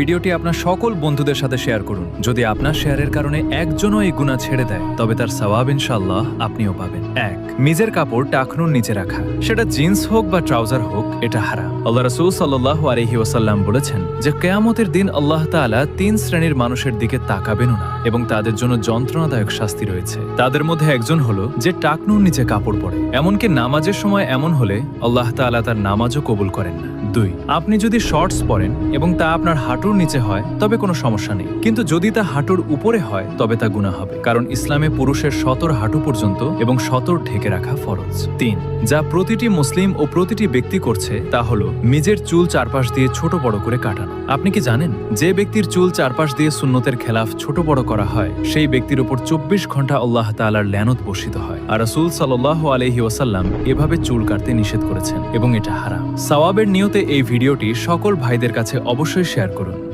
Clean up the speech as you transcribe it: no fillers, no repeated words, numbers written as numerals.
ভিডিওটি আপনার সকল বন্ধুদের সাথে শেয়ার করুন। যদি আপনার শেয়ারের কারণে একজনও এই গুনাহ ছেড়ে দেয় তবে তার সওয়াব ইনশাআল্লাহ আপনিও পাবেন। 1. নিজের কাপড় টাকনুর নিচে রাখা, সেটা জিন্স হোক বা ট্রাউজার হোক, এটা হারাম। আল্লাহ রাসূল সাল্লাল্লাহু আলাইহি ওয়াসাল্লাম বলেছেন যে কিয়ামতের দিন আল্লাহ তাআলা 3 শ্রেণীর মানুষের দিকে তাকাবেনও না এবং তাদের জন্য যন্ত্রণাদায়ক শাস্তি রয়েছে। তাদের মধ্যে একজন হলো যে টাকনুর নিচে কাপড় পরে, এমনকি নামাজের সময় এমন হলে আল্লাহ তাআলা তার নামাজও কবুল করেন না। 2. আপনি যদি শর্টস পরেন এবং তা আপনার হাঁটুর নিচে হয় তবে কোনো সমস্যা নেই, কিন্তু যদি তা হাঁটুর উপরে হয় তবে তা গুনাহ হবে, কারণ ইসলামে পুরুষের সতর হাঁটু পর্যন্ত এবং সতর ঢেকে রাখা ফরজ। 3. যা প্রতিটি মুসলিম ও প্রতিটি ব্যক্তি করছে তা হলো নিজের চুল চারপাশ দিয়ে ছোট বড় করে কাটানো। আপনি কি জানেন যে ব্যক্তির চুল চারপাশ দিয়ে সুন্নতের খেলাফ ছোট বড় করা হয় সেই ব্যক্তির উপর 24 ঘন্টা আল্লাহ তাআলার লানত বর্ষিত হয়। আর রাসূল সাল্লাল্লাহু আলাইহি ওয়াসাল্লাম এভাবে চুল কাটতে নিষেধ করেছেন এবং এটা হারাম। সওয়াবের নিয়তে এই ভিডিওটি সকল ভাইদের কাছে অবশ্যই শেয়ার করুন।